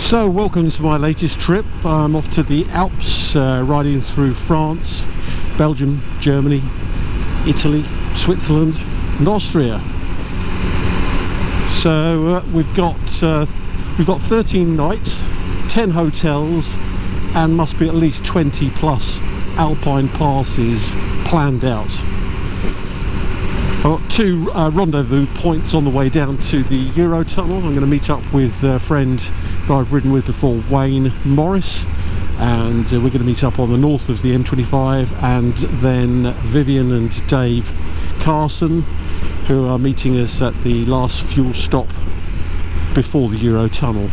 So welcome to my latest trip. I'm off to the Alps, riding through France, Belgium, Germany, Italy, Switzerland and Austria. So we've got 13 nights, 10 hotels, and must be at least 20 plus alpine passes planned out. I've got two rendezvous points on the way down to the Eurotunnel. I'm going to meet up with a friend that I've ridden with before, Wayne Morris, and we're going to meet up on the north of the M25, and then Vivian and Dave Carson, who are meeting us at the last fuel stop before the Eurotunnel.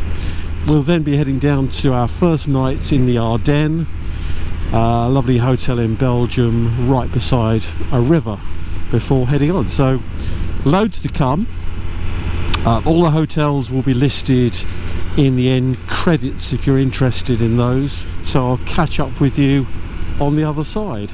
We'll then be heading down to our first night in the Ardennes, a lovely hotel in Belgium right beside a river, before heading on. So loads to come. All the hotels will be listed in the end credits if you're interested in those, so I'll catch up with you on the other side.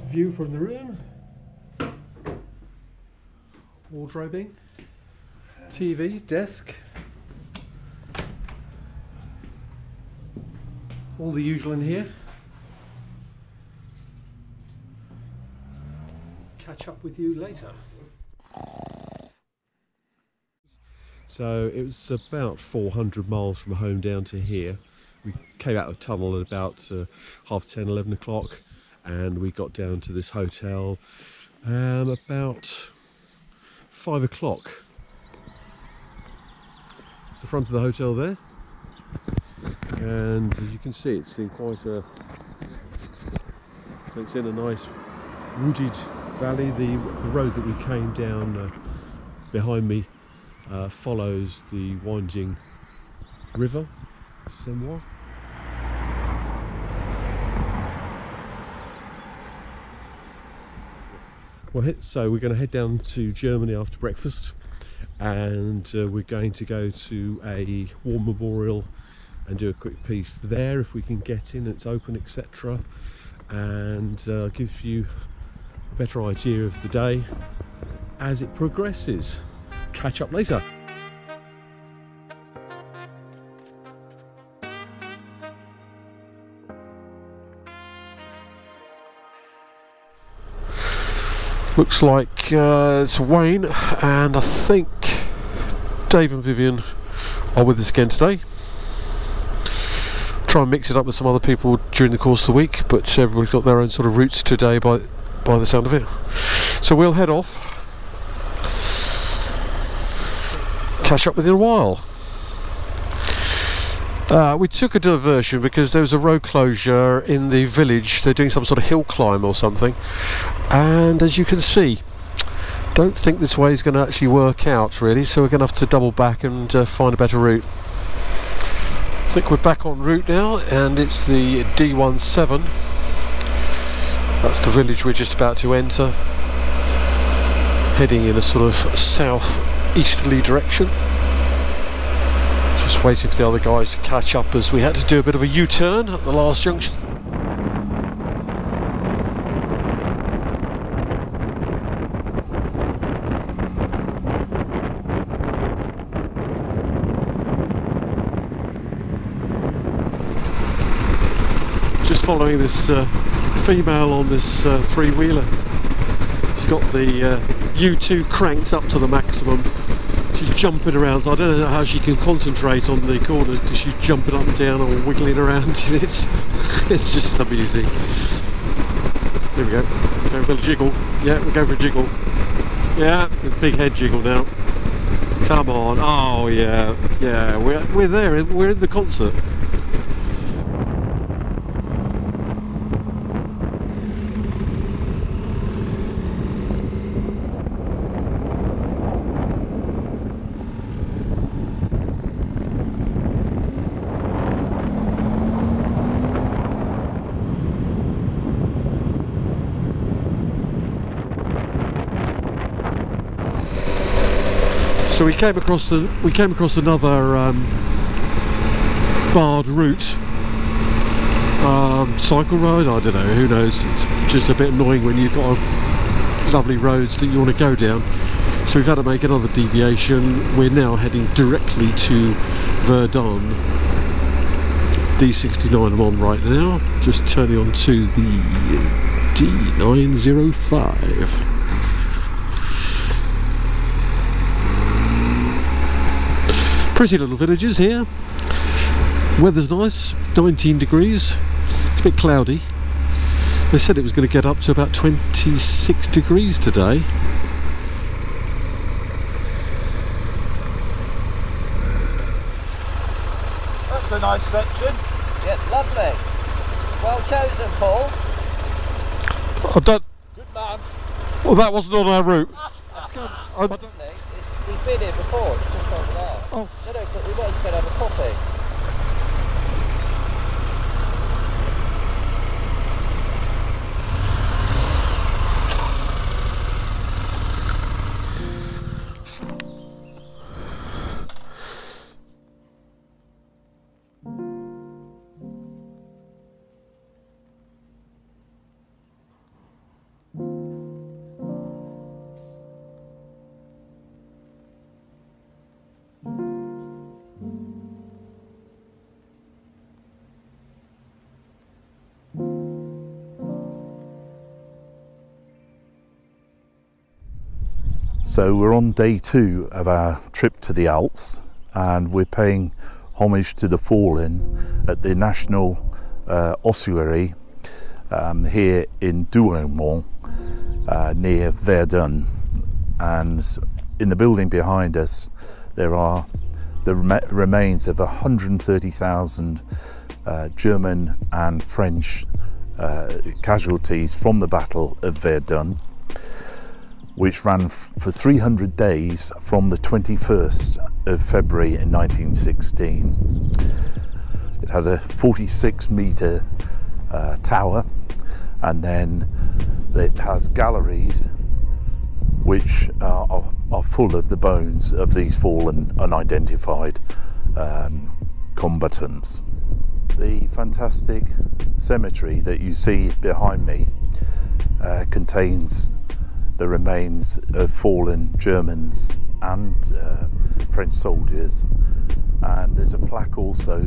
View from the room, wardrobing, TV, desk, all the usual in here. Catch up with you later. So it was about 400 miles from home down to here. We came out of the tunnel at about 10:30, 11 o'clock. And we got down to this hotel about 5 o'clock. It's the front of the hotel there, and as you can see, it's in quite a, so it's in a nice wooded valley. The road that we came down behind me follows the winding river, Semois. Well, so we're going to head down to Germany after breakfast, and we're going to go to a war memorial and do a quick piece there if we can get in, it's open, etc., and give you a better idea of the day as it progresses. Catch up later. Looks like it's Wayne, and I think Dave and Vivian are with us again today. try and mix it up with some other people during the course of the week, but everybody's got their own sort of routes today by the sound of it. So we'll head off, catch up with you in a while. We took a diversion because there was a road closure in the village. They're doing some sort of hill climb or something, and as you can see, don't think this way is going to actually work out really, so we're going to have to double back and find a better route. I think we're back en route now, and it's the D17. That's the village we're just about to enter, heading in a sort of south-easterly direction. Just waiting for the other guys to catch up, as we had to do a bit of a U-turn at the last junction. Just following this female on this three-wheeler. She's got the U2 cranked up to the maximum. She's jumping around, so I don't know how she can concentrate on the corners because she's jumping up and down or wiggling around in it. It's just amusing. There we go. Go for a jiggle. Yeah, we'll go for a jiggle. Yeah, big head jiggle now. Come on. Oh yeah, yeah. We're there. We're in the concert. So we came across another barred route, cycle road. I don't know, who knows. It's just a bit annoying when you've got lovely roads that you want to go down. So we've had to make another deviation. We're now heading directly to Verdun. D69 I'm on right now, just turning on to the D905. Pretty little villages here. Weather's nice, 19 degrees. It's a bit cloudy. They said it was going to get up to about 26 degrees today. That's a nice section. Yeah, lovely. Well chosen, Paul. I don't... Good man. Well, that wasn't on our route. Honestly, we've been here before, it's just over there. Oh. No, but we might as well have a coffee. So we're on day 2 of our trip to the Alps, and we're paying homage to the fallen at the National Ossuary here in Douaumont, near Verdun. And in the building behind us there are the remains of 130,000 German and French casualties from the Battle of Verdun, which ran for 300 days from the 21st of February in 1916. It has a 46-metre tower, and then it has galleries which are full of the bones of these fallen, unidentified combatants. The fantastic cemetery that you see behind me contains the remains of fallen Germans and French soldiers, and there's a plaque also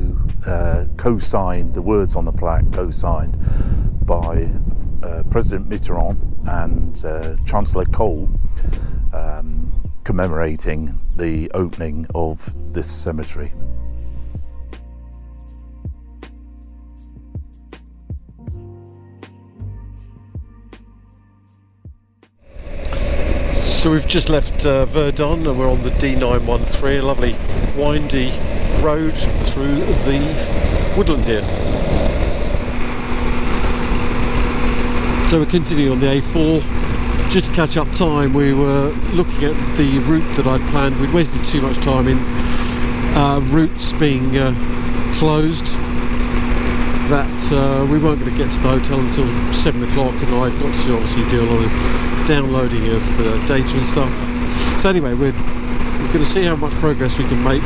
co-signed, the words on the plaque co-signed by President Mitterrand and Chancellor Kohl, commemorating the opening of this cemetery. So we've just left Verdun and we're on the D913, a lovely windy road through the woodland here. So we're continuing on the A4. Just to catch up time, we were looking at the route that I'd planned. We'd wasted too much time in routes being closed, that we weren't going to get to the hotel until 7 o'clock, and I've got to obviously do a lot of downloading of data and stuff. So anyway, we're going to see how much progress we can make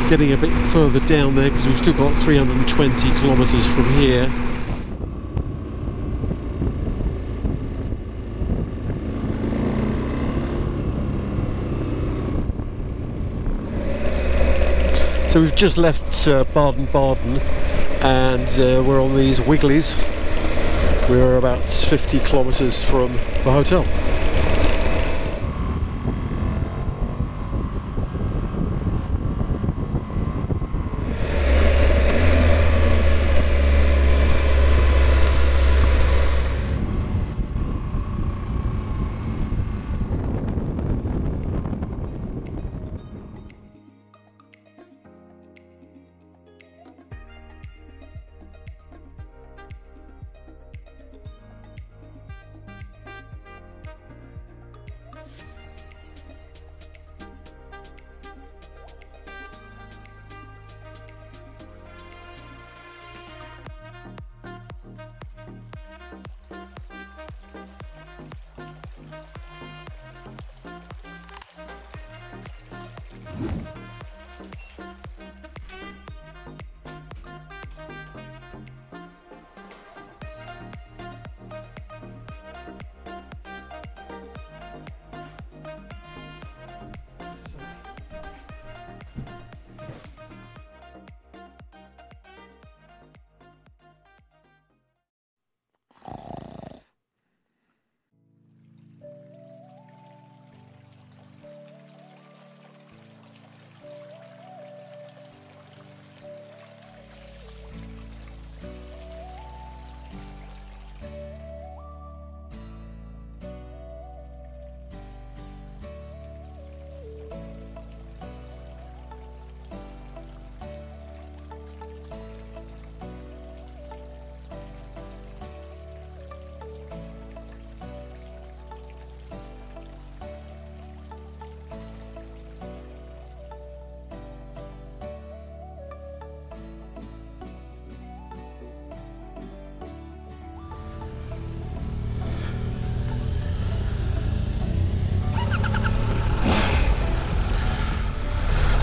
getting a bit further down there, because we've still got 320 kilometres from here. So we've just left Baden-Baden and we're on these wigglies. We're about 50 kilometres from the hotel.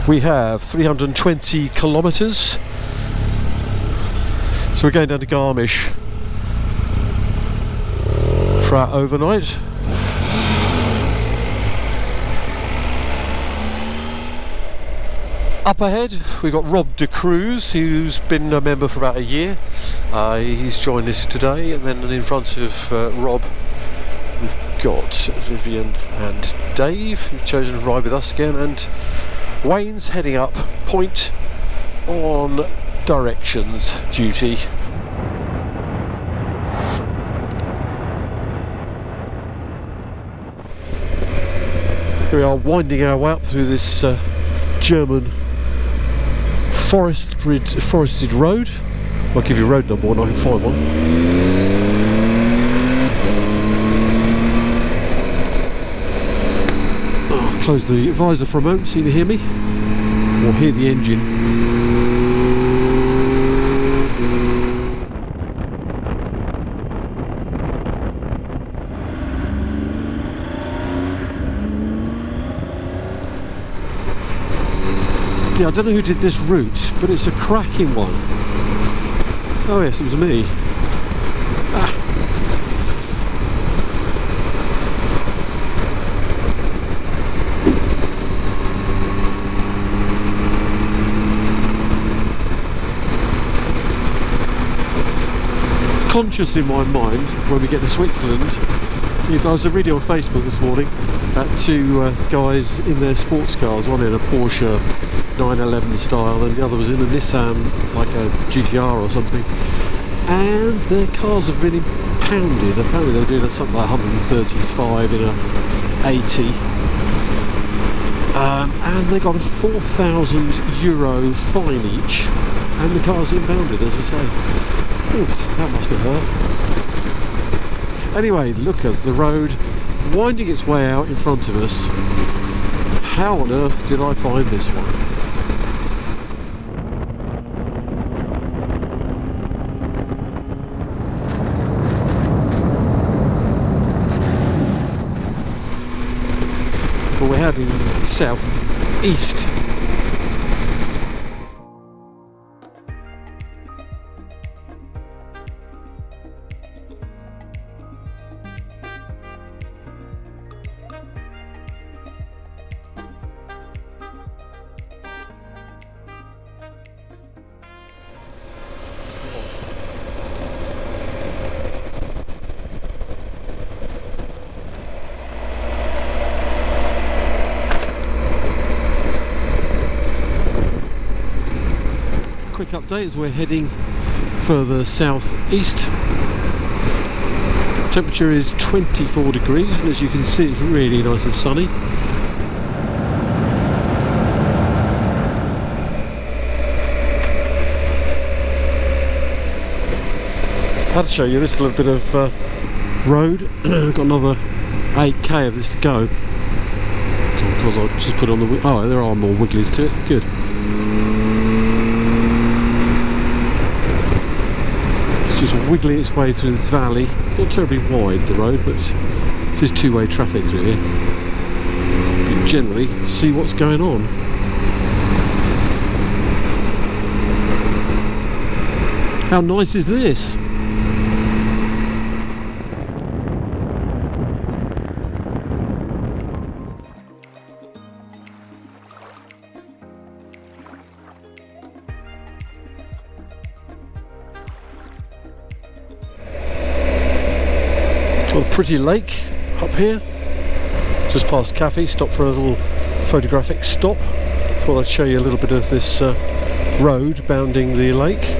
We have 320 kilometres, so we're going down to Garmisch for our overnight. Up ahead we've got Rob de Cruz, who's been a member for about a year. He's joined us today, and then in front of Rob we've got Vivian and Dave, who've chosen to ride with us again, and Wayne's heading up point on directions duty. Here we are, winding our way up through this German forested road. I'll give you a road number when I can find one. Close the visor for a moment so you can hear me, or hear the engine. Yeah, I don't know who did this route, but it's a cracking one. Oh yes, it was me. Conscious in my mind when we get to Switzerland is, I was reading on Facebook this morning at two guys in their sports cars, one in a Porsche 911 style and the other was in a Nissan, like a GTR or something, and their cars have been impounded. Apparently they were doing something like 135 in a 80. And they got a €4,000 fine each, and the car's impounded, as I say. Ooh, that must have hurt. Anyway, look at the road winding its way out in front of us. How on earth did I find this one? Well, we're heading south-east. Quick update as we're heading further southeast. Temperature is 24 degrees, and as you can see, it's really nice and sunny. I had to show you this little bit of road. Got another 8k of this to go. So of course I'll just put on the... oh, there are more wigglies to it. Good. Just wiggling its way through this valley. It's not terribly wide, the road, but this is two-way traffic through here. But you generally see what's going on. How nice is this? Got a pretty lake up here, just past cafe. Stopped for a little photographic stop. Thought I'd show you a little bit of this road bounding the lake.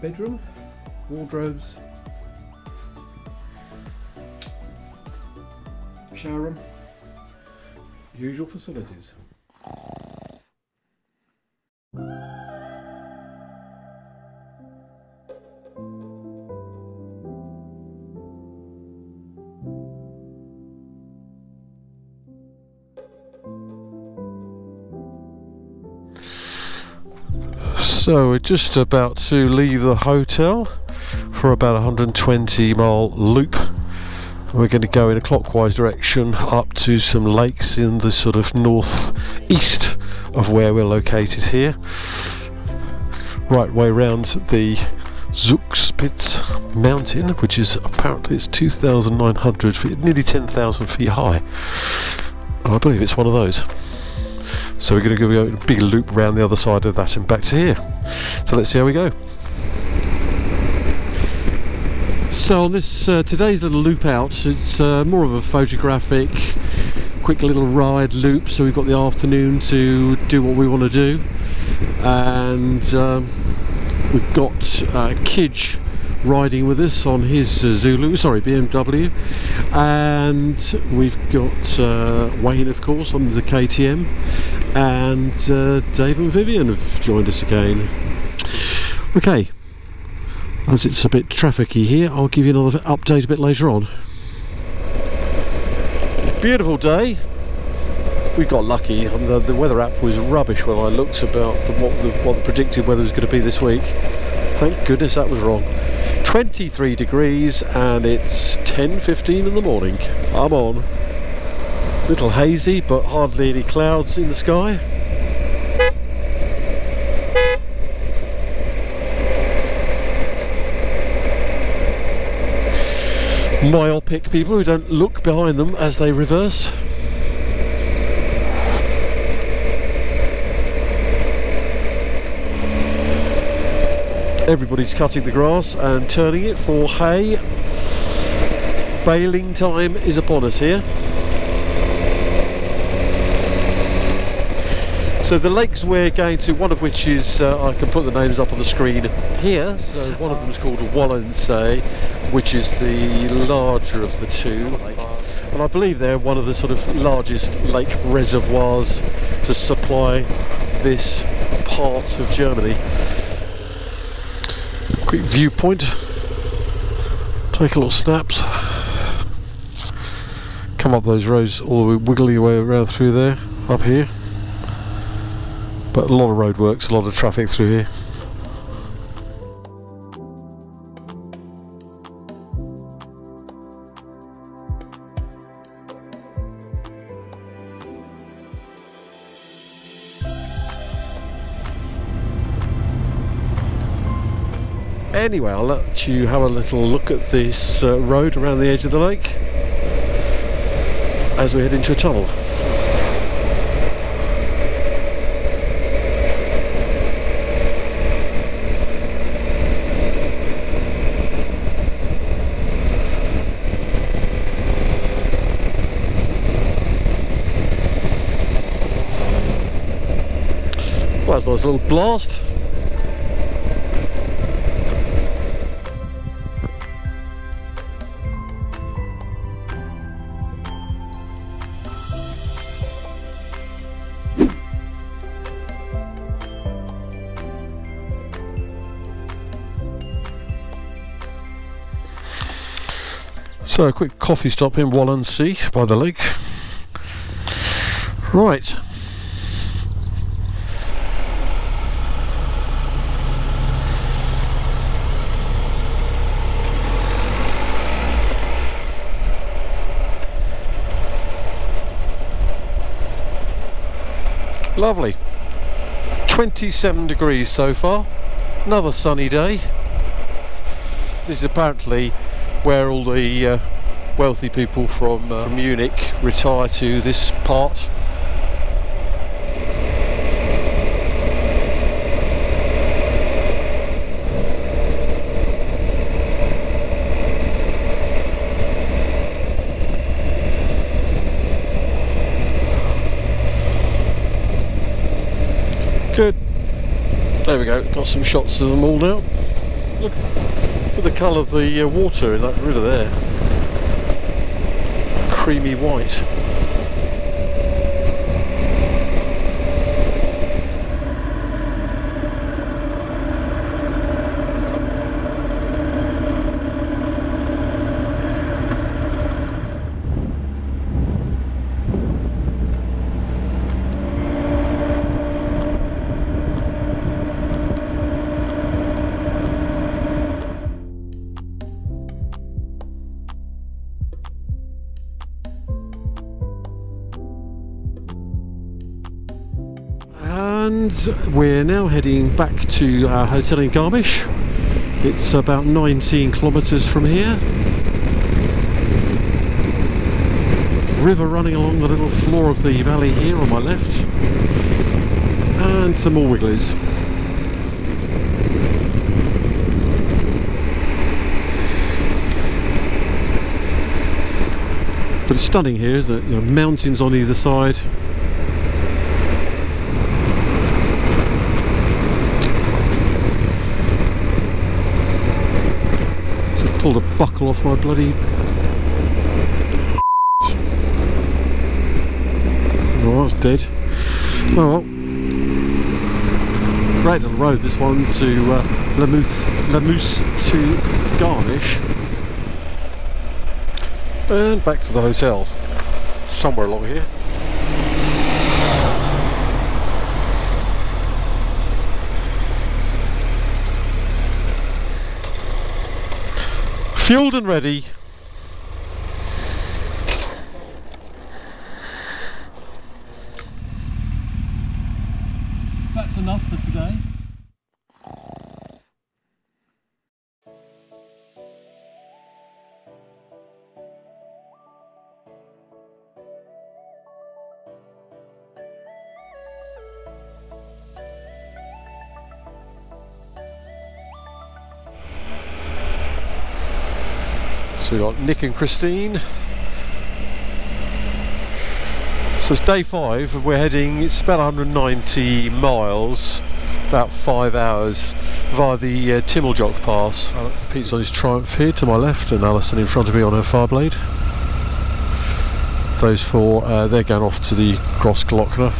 Bedroom, wardrobes, shower room, usual facilities. So we're just about to leave the hotel for about a 120-mile loop. We're going to go in a clockwise direction up to some lakes in the sort of northeast of where we're located here. Right way round the Zugspitze Mountain, which is apparently it's 2,900 feet, nearly 10,000 feet high. And I believe it's one of those. So we're going to go a big loop round the other side of that and back to here. So let's see how we go. So on this today's little loop out, it's more of a photographic quick little ride loop, so we've got the afternoon to do what we want to do, and we've got Kij riding with us on his BMW, and we've got Wayne, of course, on the KTM, and Dave and Vivian have joined us again. Okay, as it's a bit trafficy here, I'll give you another update a bit later on. Beautiful day. We got lucky. The weather app was rubbish when I looked about what the predicted weather was going to be this week. Thank goodness that was wrong. 23 degrees and it's 10:15 in the morning. I'm on. Little hazy, but hardly any clouds in the sky. Myopic people who don't look behind them as they reverse. Everybody's cutting the grass and turning it for hay. Baling time is upon us here. So the lakes we're going to, one of which is, I can put the names up on the screen here. So one of them is called Wallensee, which is the larger of the two. And I believe they're one of the sort of largest lake reservoirs to supply this part of Germany. Quick viewpoint, take a little snaps, come up those roads all the way, wiggly your way around through there, up here, but a lot of road works, a lot of traffic through here. Anyway, I'll let you have a little look at this road around the edge of the lake as we head into a tunnel. Well, that's a nice little blast. So a quick coffee stop in Wallensee by the lake. Right. Lovely. 27 degrees so far. Another sunny day. This is apparently where all the wealthy people from Munich retire to, this part. Good. There we go, got some shots of them all now. Look at the colour of the water in that river there. Creamy white. And we're now heading back to our hotel in Garmisch. It's about 19 kilometres from here. River running along the little floor of the valley here on my left, and some more wigglies. But it's stunning here, isn't it? You know, mountains on either side. Just pulled a buckle off my bloody... Oh, that's dead. Oh well. Great little road, this one, to Lamousse to Garmisch. And back to the hotel, somewhere along here. Fueled and ready. That's enough for today. So we've got Nick and Christine. So it's day 5 and we're heading, it's about 190 miles, about 5 hours via the Timmelsjoch Pass. Pete's on his Triumph here to my left and Alison in front of me on her Fireblade. Those four, they're going off to the Grossglockner.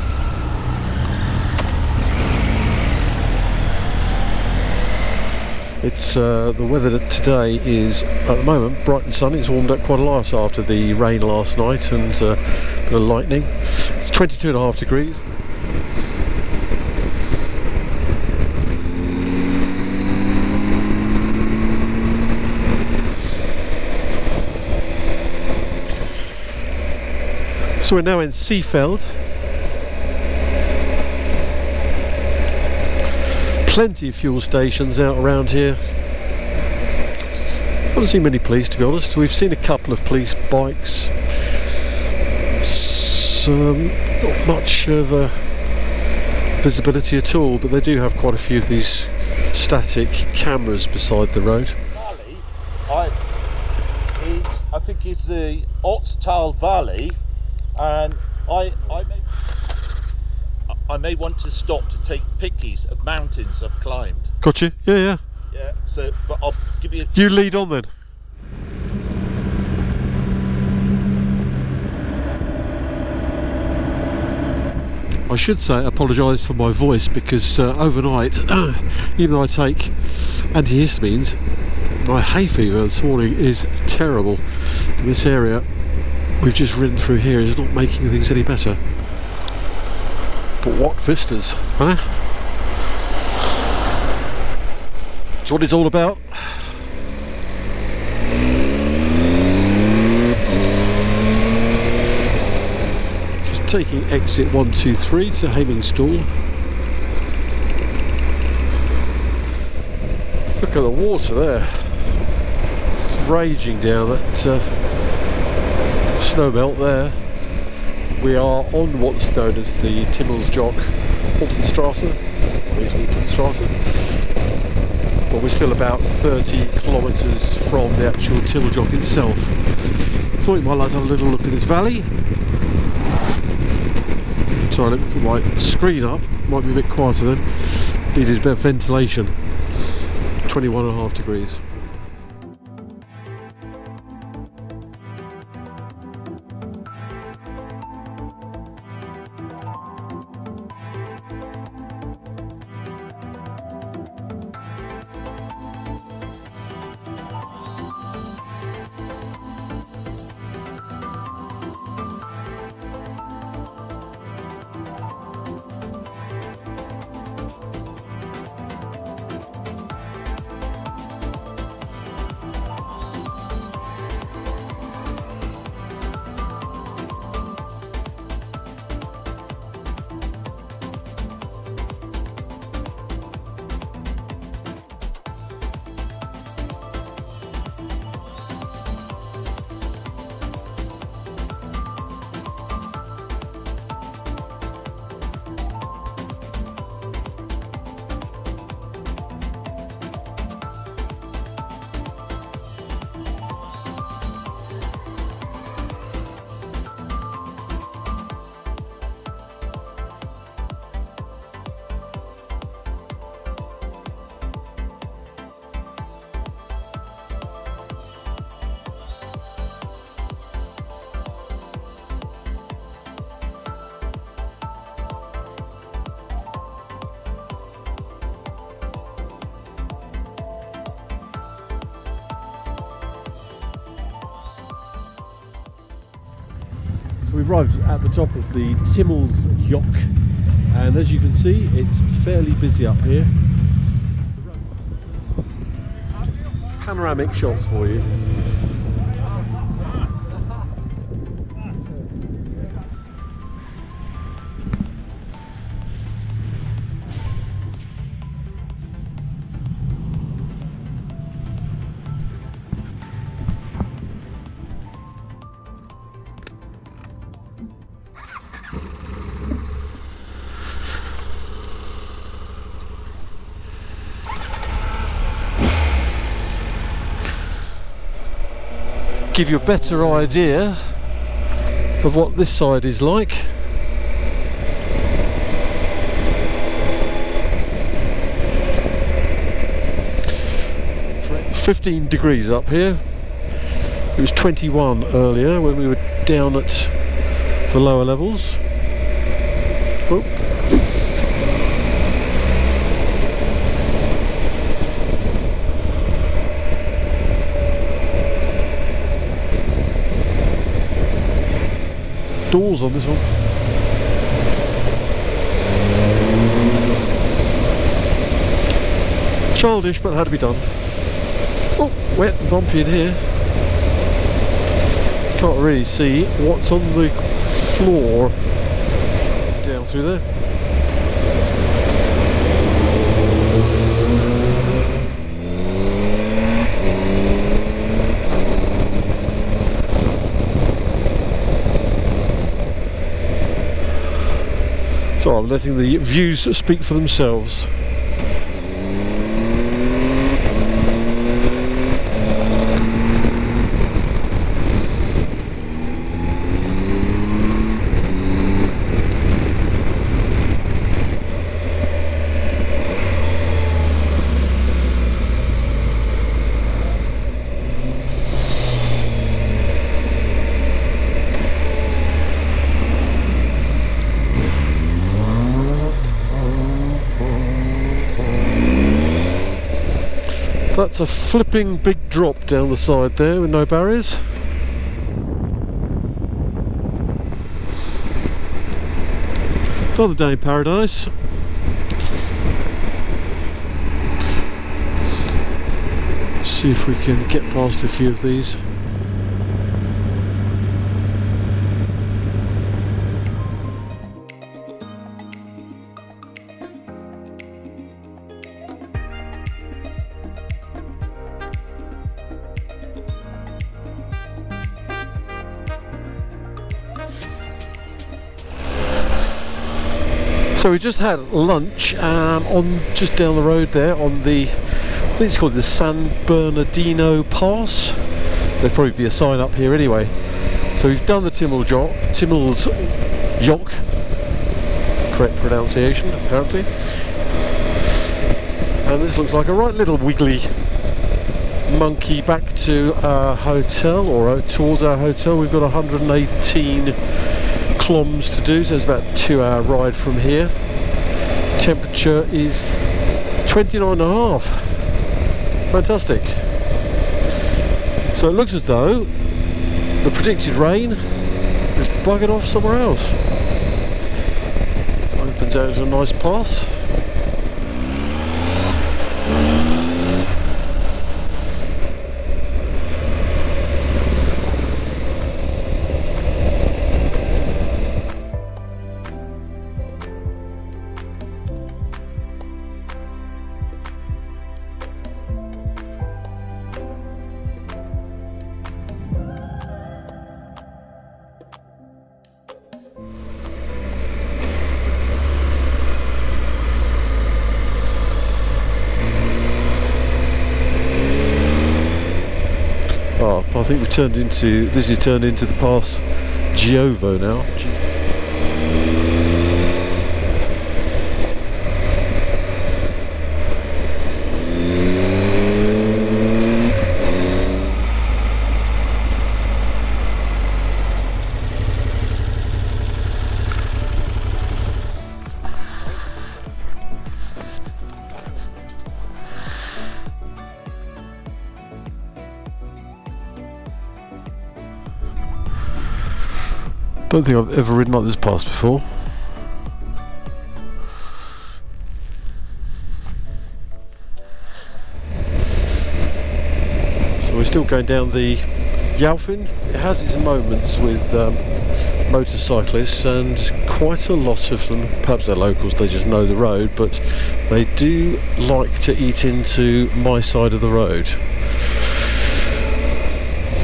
It's the weather today is at the moment bright and sunny. It's warmed up quite a lot after the rain last night and a bit of lightning. It's 22.5 degrees. So we're now in Seefeld. Plenty of fuel stations out around here. I haven't seen many police, to be honest. We've seen a couple of police bikes. Not much of a visibility at all, but they do have quite a few of these static cameras beside the road. Valley, I think it's the Otztal Valley, and I may want to stop to take pickies of mountains I've climbed. Gotcha. Yeah. Yeah. So, but I'll give you. You lead on then. I should say, apologise for my voice because overnight, even though I take antihistamines, my hay fever this morning is terrible. This area we've just ridden through here is not making things any better. But what vistas, huh? That's what it's all about. Just taking exit 123 to Hemingstall. Look at the water there. It's raging down that snowmelt there. We are on what's known as the Timmelsjoch Pass, but we're still about 30 kilometres from the actual Timmelsjoch itself. Thought you might like to have a little look at this valley. Sorry, let me put my screen up, might be a bit quieter then. Needed a bit of ventilation. 21.5 degrees. So we've arrived at the top of the Timmelsjoch, and as you can see, it's fairly busy up here. Panoramic shots for you. Give you a better idea of what this side is like. It's 15 degrees up here. It was 21 earlier when we were down at the lower levels. Oh. Doors on this one. Childish, but had to be done. Oh, wet and bumpy in here. Can't really see what's on the floor down through there. So I'm letting the views speak for themselves. That's a flipping big drop down the side there with no barriers. Another day in paradise. Let's see if we can get past a few of these. So we just had lunch on just down the road there on the, I think it's called the San Bernardino Pass. There'll probably be a sign up here anyway. So we've done the Timmelsjoch, correct pronunciation apparently. And this looks like a right little wiggly monkey back to our hotel, or towards our hotel. We've got 118 kilometers to do, so it's about a 2-hour ride from here. Temperature is 29.5. Fantastic. So it looks as though the predicted rain is buggered off somewhere else. It opens out as a nice pass. I think we've turned into, this is turned into the pass Giovo now. Don't think I've ever ridden up this pass before. So we're still going down the Jaufen. It has its moments with motorcyclists, and quite a lot of them, perhaps they're locals, they just know the road, but they do like to eat into my side of the road.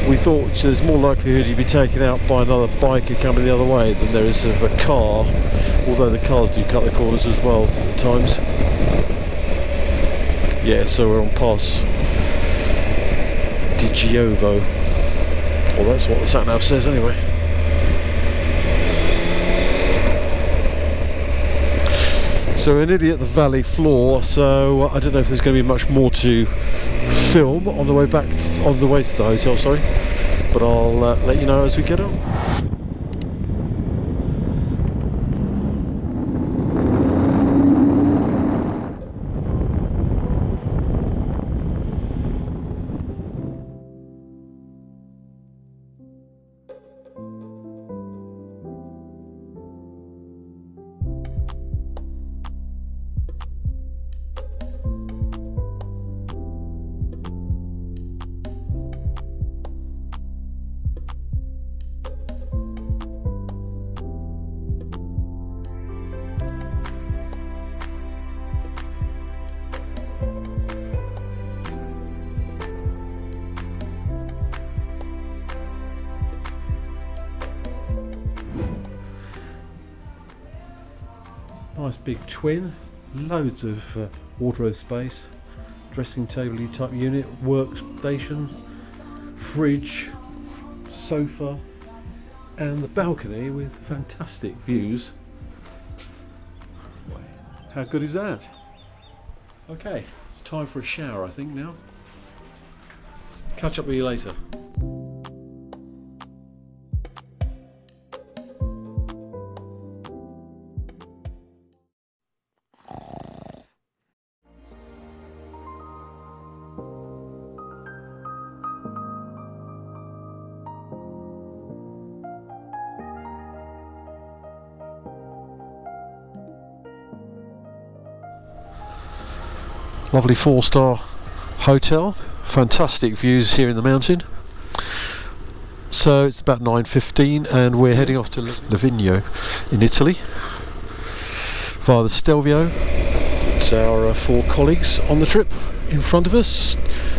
We thought there's more likelihood you'd be taken out by another biker coming the other way than there is of a car, although the cars do cut the corners as well at times. Yeah, so we're on Pass di Giovo. Well, that's what the sat-nav says anyway. So we're nearly at the valley floor, so I don't know if there's going to be much more to film on the way back, on the way to the hotel, sorry, but I'll let you know as we get on. Nice big twin, loads of wardrobe space, dressing table type unit, workstation, fridge, sofa, and the balcony with fantastic views. How good is that? Okay, it's time for a shower I think now. Catch up with you later. Lovely 4-star hotel, fantastic views here in the mountain. So it's about 9:15 and we're heading off to Livigno in Italy via the Stelvio. It's our 4 colleagues on the trip in front of us.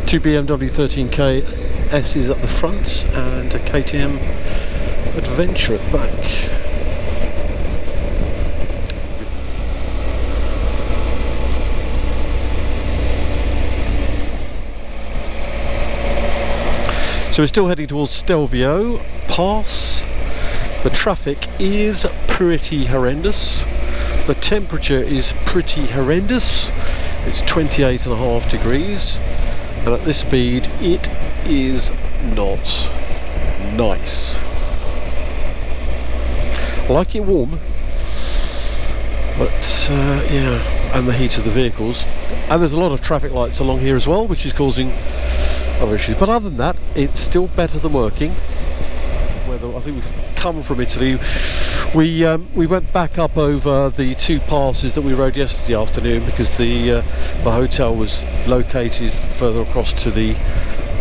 2 BMW 13K S's at the front and a KTM Adventure at the back. So we're still heading towards Stelvio Pass. The traffic is pretty horrendous. The temperature is pretty horrendous. It's 28.5 degrees, and at this speed it is not nice. I like it warm, but yeah, and the heat of the vehicles. And there's a lot of traffic lights along here as well, which is causing other issues, but other than that it's still better than working. I think we've come from Italy. We went back up over the 2 passes that we rode yesterday afternoon because the hotel was located further across to the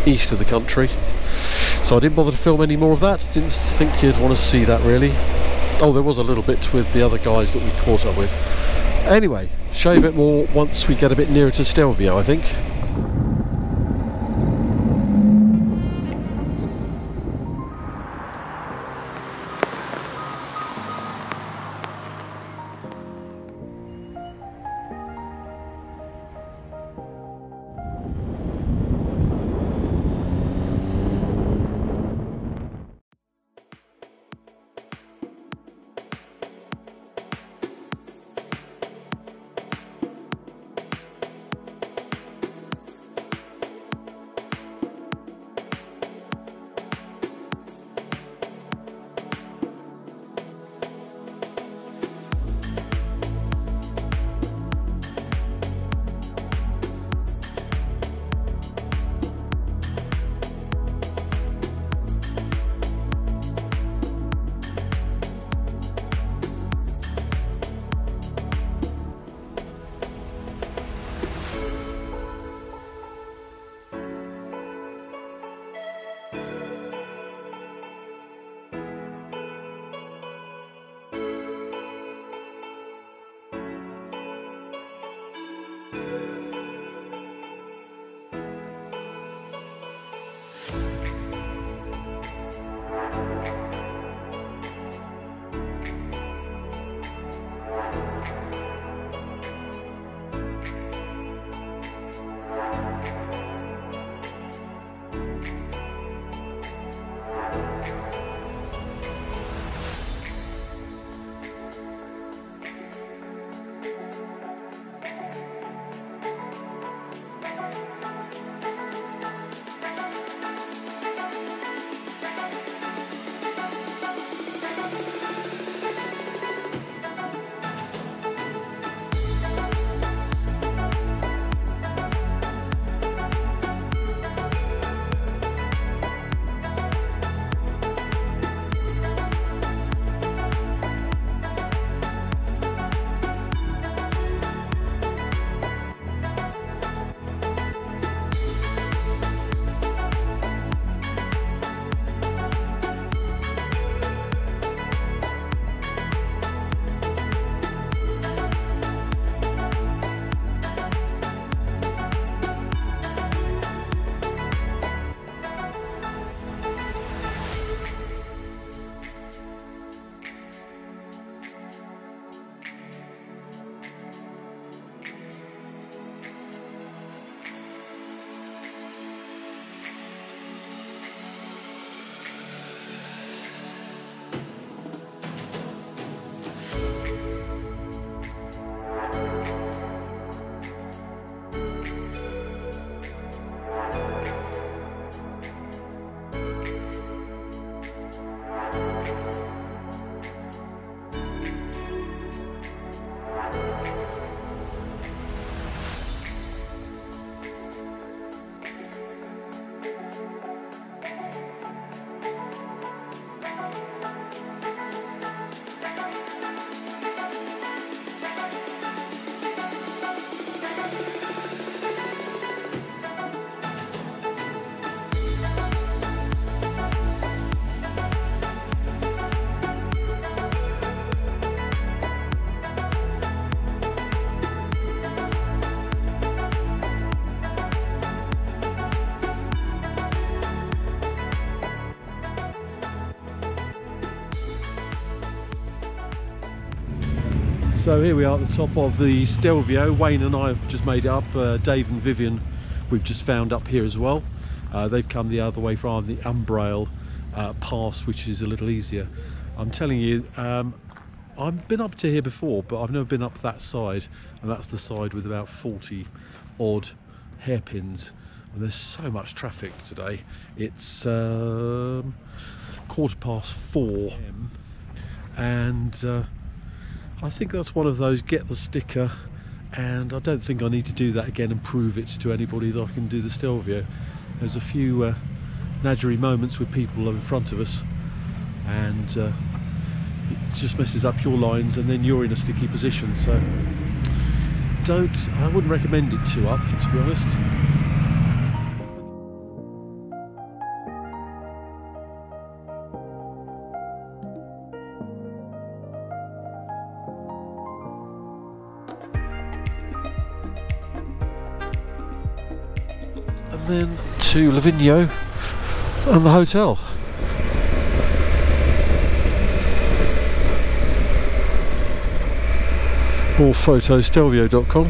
east of the country, so I didn't bother to film any more of that. Didn't think you'd want to see that really. Oh, there was a little bit with the other guys that we caught up with. Anyway, show you a bit more once we get a bit nearer to Stelvio, I think. So here we are at the top of the Stelvio. Wayne and I have just made it up. Dave and Vivian we've just found up here as well. They've come the other way from the Umbrail Pass, which is a little easier. I'm telling you, I've been up to here before, but I've never been up that side, and that's the side with about 40 odd hairpins, and there's so much traffic today. It's 4:15, and I think that's one of those get the sticker, and I don't think I need to do that again and prove it to anybody that I can do the Stelvio. There's a few nadgery moments with people in front of us, and it just messes up your lines, and then you're in a sticky position. So I wouldn't recommend it too up, to be honest. And then to Livigno and the hotel. More photos, stelvio.com.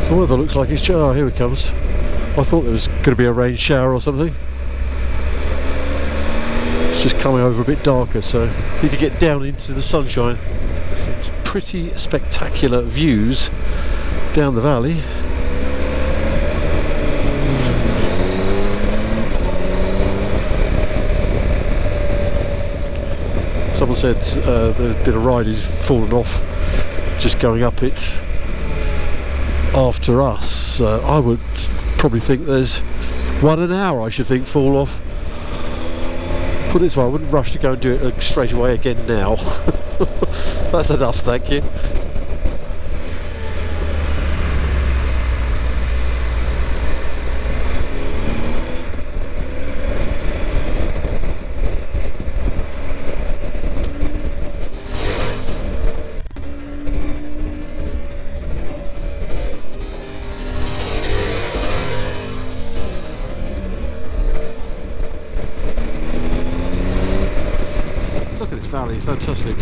The weather looks like it's... oh, here it comes. I thought there was going to be a rain shower or something. It's just coming over a bit darker, so need to get down into the sunshine. It's pretty spectacular views down the valley. Someone said the bit of ride is fallen off just going up it after us. I would probably think there's one an hour I should think fall off. Put it this way, I wouldn't rush to go and do it straight away again now. That's enough, thank you. Valley, fantastic.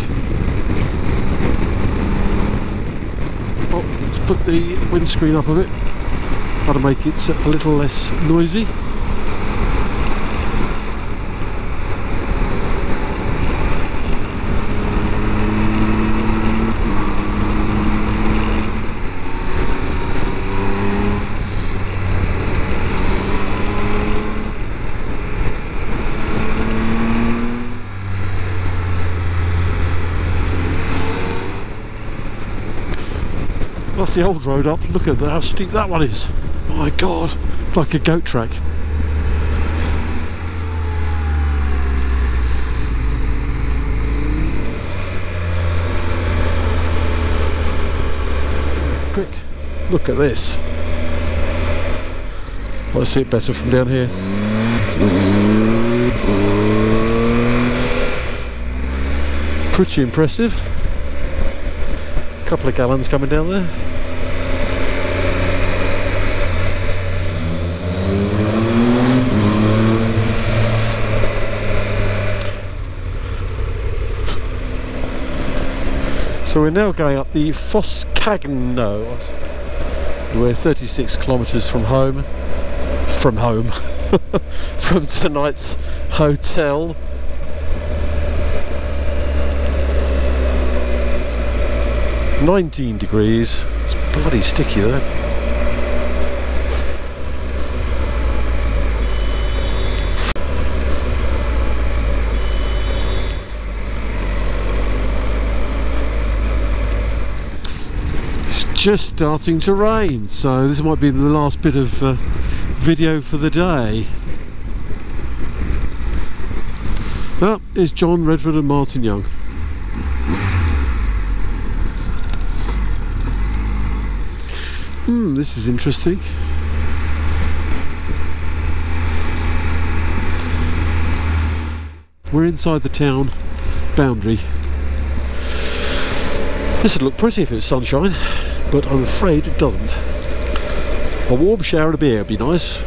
Oh, let's put the windscreen up a bit, how to make it a little less noisy. That's the old road up. Look at that, how steep that one is. Oh my god, it's like a goat track. Quick, look at this. I see it better from down here. Pretty impressive. Couple of gallons coming down there. So we're now going up the Foscagno. We're 36 kilometres from home. From tonight's hotel. $19 degrees. It's bloody sticky there. It's just starting to rain, so this might be the last bit of video for the day. Well, it's John Redford and Martin Young. This is interesting. We're inside the town boundary. This would look pretty if it was sunshine, but I'm afraid it doesn't. A warm shower and a beer would be nice.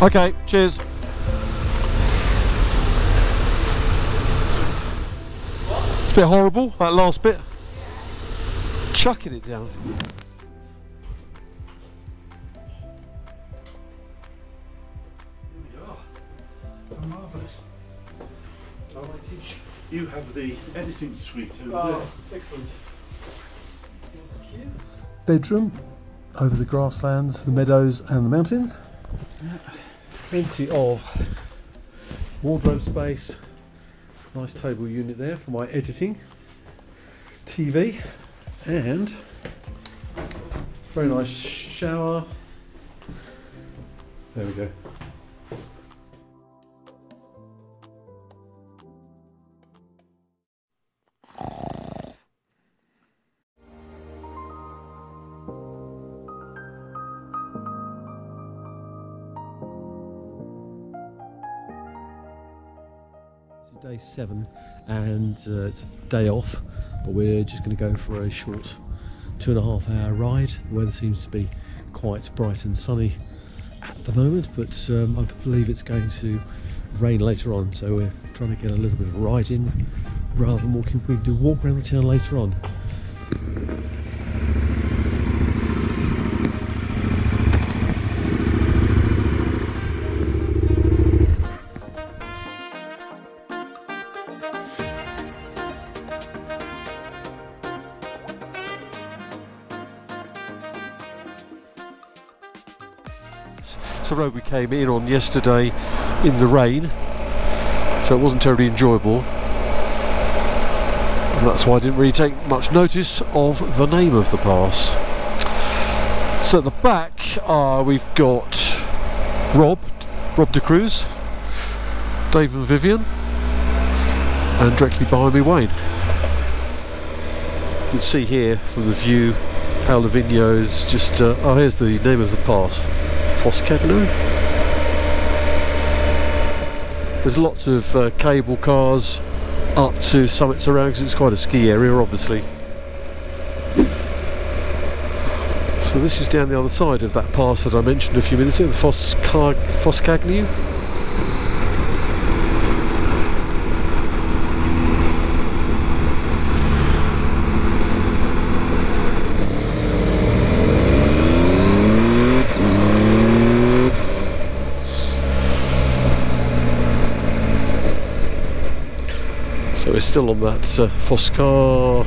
Okay, cheers. It's a bit horrible, that last bit. Chucking it down. Here we are. Oh, marvellous. You have the editing suite over there. Excellent. Bedroom over the grasslands, the meadows and the mountains. Plenty of wardrobe space. Nice table unit there for my editing. TV and very nice shower. There we go. Day 7 and it's a day off, but we're just going to go for a short 2.5 hour ride. The weather seems to be quite bright and sunny at the moment, but I believe it's going to rain later on, so we're trying to get a little bit of a ride in rather than walking. We can do a walk around the town later on. The road we came in on yesterday in the rain, so it wasn't terribly enjoyable, and that's why I didn't really take much notice of the name of the pass. So at the back we've got Rob de Cruz, Dave and Vivian, and directly behind me Wayne. You can see here from the view how Livigno is just oh, here's the name of the pass, Foscagno. There's lots of cable cars up to summits around because it's quite a ski area, obviously. So this is down the other side of that pass that I mentioned a few minutes ago, the Foscagno. So we're still on that Foscagno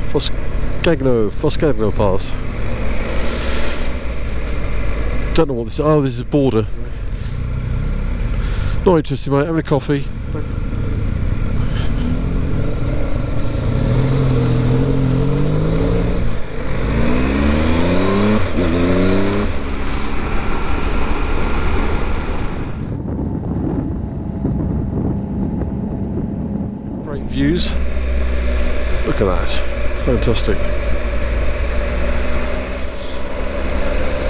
Pass. Don't know what this is. Oh, this is a border. Not interested, mate. Having a coffee. Views. Look at that, fantastic.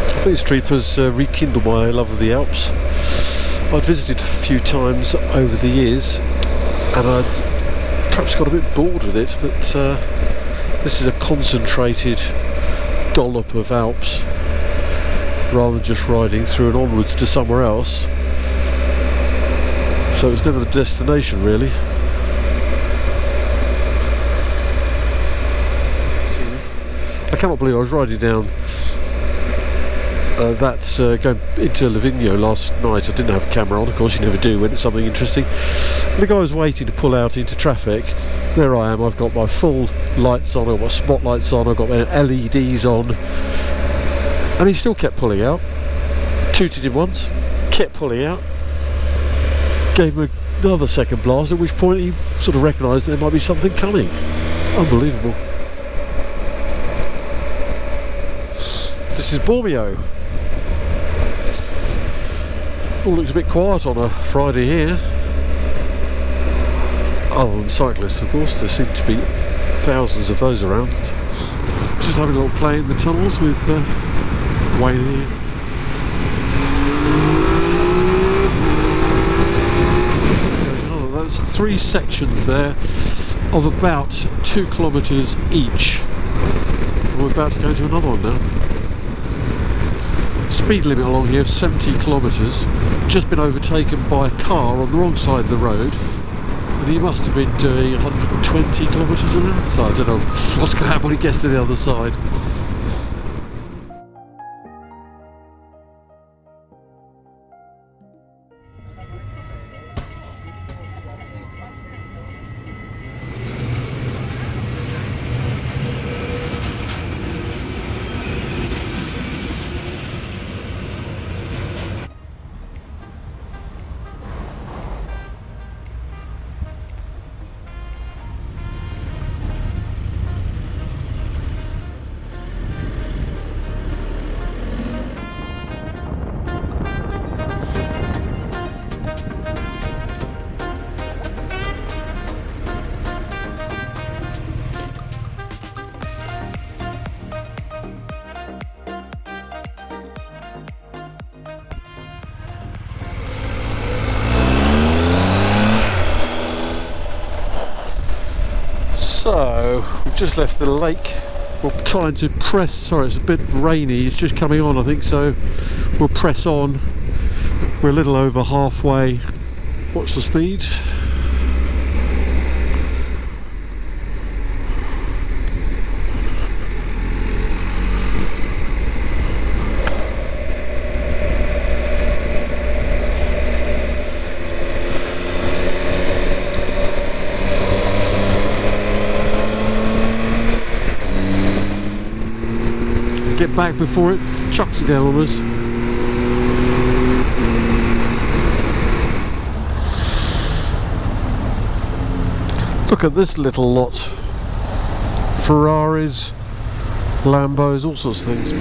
I think this trip has rekindled my love of the Alps. I'd visited a few times over the years and I'd perhaps got a bit bored with it, but this is a concentrated dollop of Alps rather than just riding through and onwards to somewhere else. So it's never the destination really. I cannot believe I was riding down going into Livigno last night. I didn't have a camera on, of course you never do when it's something interesting. And the guy was waiting to pull out into traffic. There I am, I've got my full lights on, I've got my spotlights on, I've got my LEDs on, and he still kept pulling out. Tooted him once, kept pulling out, gave him another second blast, at which point he sort of recognised there might be something coming. Unbelievable. This is Bormio. All looks a bit quiet on a Friday here. Other than cyclists, of course, there seem to be thousands of those around. Just having a little play in the tunnels with Wayne here. There's 3 sections there of about 2 kilometres each. We're about to go to another one now. Speed limit along here of 70 kilometres. Just been overtaken by a car on the wrong side of the road, and he must have been doing 120 kilometres an hour. So I don't know what's going to happen when he gets to the other side. So we've just left the lake. We're trying to press, sorry it's a bit rainy, it's just coming on I think, so we'll press on. We're a little over halfway. What's the speed? Get back before it chucks it down on us. Look at this little lot. Ferraris, Lambos, all sorts of things.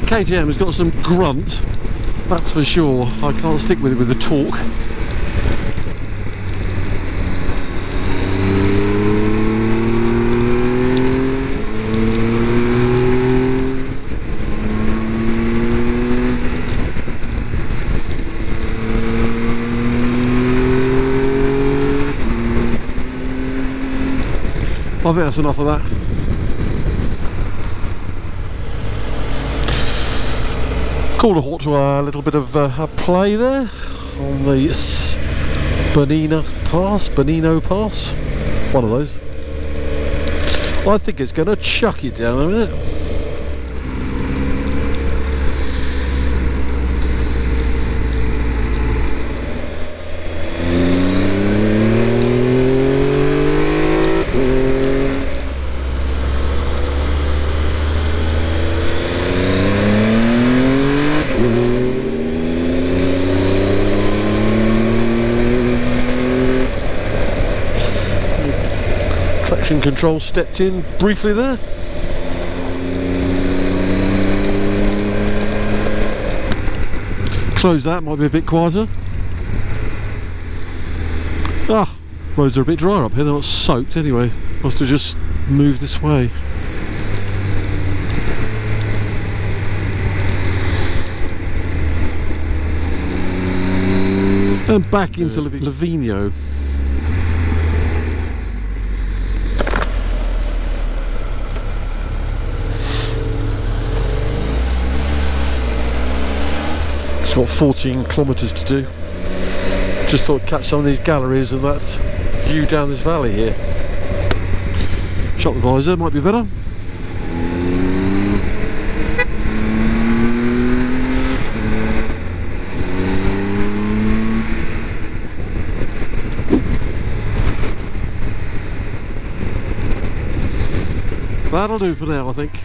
KTM has got some grunt, that's for sure. I can't stick with it with the torque. I think that's enough of that. Called a halt to a little bit of a play there on the Bernina Pass, Bernina Pass, one of those. I think it's going to chuck it down a minute. Traction control stepped in briefly there. Close that, might be a bit quieter. Ah, roads are a bit drier up here, they're not soaked anyway. Must have just moved this way. And back into Livigno. It's got 14 kilometres to do. Just thought I'd catch some of these galleries and that view down this valley here. Shut the visor, might be better. That'll do for now, I think.